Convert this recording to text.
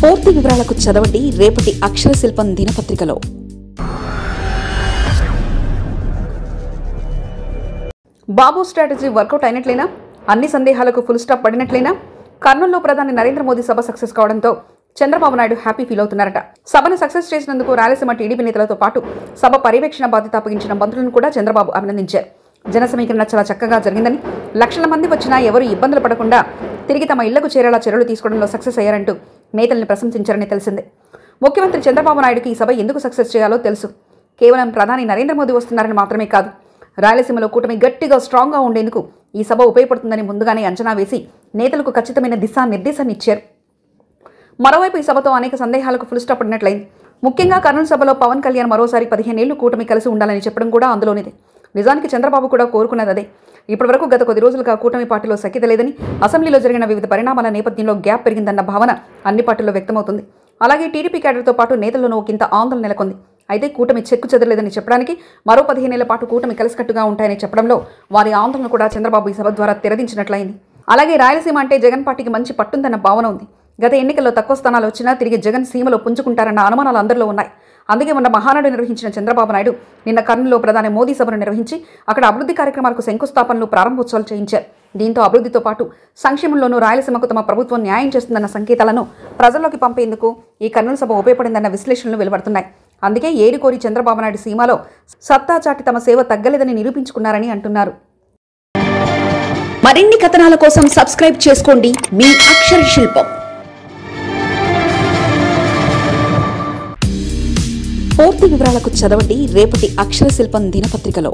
పూర్తి వివరాలకు చదవండి రేపటి అక్షర శిల్పం దినపత్రికలో. బాబు స్ట్రాటజీ వర్కౌట్ అయినట్లేనా? అన్ని సందేహాలకు ఫుల్ స్టాప్ పడినట్లేనా? కర్నూలులో ప్రధాని నరేంద్ర మోదీ సభ సక్సెస్ కావడంతో చంద్రబాబు నాయుడు హ్యాపీ ఫీల్ అవుతున్నారట. సభను సక్సెస్ చేసినందుకు రాయలసీమ టీడీపీ నేతలతో పాటు సభ పర్యవేక్షణ బాధ్యత అప్పగించిన మంత్రులను కూడా చంద్రబాబు అభినందించారు. జన సమీకరణ చాలా చక్కగా జరిగిందని, లక్షల మంది వచ్చినా ఎవరూ ఇబ్బందులు పడకుండా తిరిగి తమ ఇళ్లకు చేరేలా చర్యలు తీసుకోవడంలో సక్సెస్ అయ్యారంటూ నేతల్ని ప్రశంసించారని తెలిసిందే. ముఖ్యమంత్రి చంద్రబాబు నాయుడుకి ఈ సభ ఎందుకు సక్సెస్ చేయాలో తెలుసు. కేవలం ప్రధాని నరేంద్ర మోదీ వస్తున్నారని మాత్రమే కాదు, రాయలసీమలో కూటమి గట్టిగా స్ట్రాంగ్గా ఉండేందుకు ఈ సభ ఉపయోగపడుతుందని ముందుగానే అంచనా వేసి నేతలకు ఖచ్చితమైన దిశానిర్దేశాన్ని ఇచ్చారు. మరోవైపు ఈ సభతో అనేక సందేహాలకు ఫుల్ స్టాప్ పడినట్లయింది. ముఖ్యంగా కర్నూలు సభలో పవన్ కళ్యాణ్ మరోసారి 15 ఏళ్లు కూటమి కలిసి ఉండాలని చెప్పడం కూడా అందులోనిదే. నిజానికి చంద్రబాబు కూడా కోరుకున్నది అదే. ఇప్పటివరకు గత కొద్ది రోజులుగా కూటమి పార్టీలో సఖ్యత లేదని, అసెంబ్లీలో జరిగిన వివిధ పరిణామాల నేపథ్యంలో గ్యాప్ పెరిగిందన్న భావన అన్ని పార్టీల్లో వ్యక్తమవుతుంది. అలాగే టీడీపీ క్యాడర్తో పాటు నేతల్లోనూ ఒకంత ఆందోళన నెలకొంది. అయితే కూటమి చెక్కు చెదరలేదని చెప్పడానికి, మరో 15 ఏళ్ల పాటు కూటమి కలిసికట్టుగా ఉంటాయని చెప్పడంలో వారి ఆందోళన కూడా చంద్రబాబు ఈ సభ ద్వారా తెరదించినట్లయింది. అలాగే రాయలసీమ అంటే జగన్ పార్టీకి మంచి పట్టుందన్న భావన ఉంది. గత ఎన్నికల్లో తక్కువ స్థానాలు వచ్చినా తిరిగి జగన్ సీమలో పుంజుకుంటారన్న అనుమానాలు అందరిలో ఉన్నాయి. అందుకే మొన్న మహానాడు నిర్వహించిన చంద్రబాబు నాయుడు నిన్న కర్నూలులో ప్రధాని మోదీ సభను నిర్వహించి అక్కడ అభివృద్ధి కార్యక్రమాలకు శంకుస్థాపనలు, ప్రారంభోత్సవాలు చేయించారు. దీంతో అభివృద్ధితో పాటు సంక్షేమంలోనూ రాయలసీమకు తమ ప్రభుత్వం న్యాయం చేస్తుందన్న సంకేతాలను ప్రజల్లోకి పంపేందుకు ఈ కర్నూలు సభ ఉపయోగపడిందన్న విశ్లేషణలు వెలువడుతున్నాయి. అందుకే ఏరికోరి చంద్రబాబు నాయుడు సీమాలో సత్తా చాటి తమ సేవ తగ్గలేదని నిరూపించుకున్నారని అంటున్నారు. మరిన్ని కథనాల కోసం సబ్స్క్రైబ్ చేసుకోండి మీ అక్షర శిల్పం. పూర్తి వివరాలకు చదవండి రేపటి అక్షర శిల్పం దినపత్రికలో.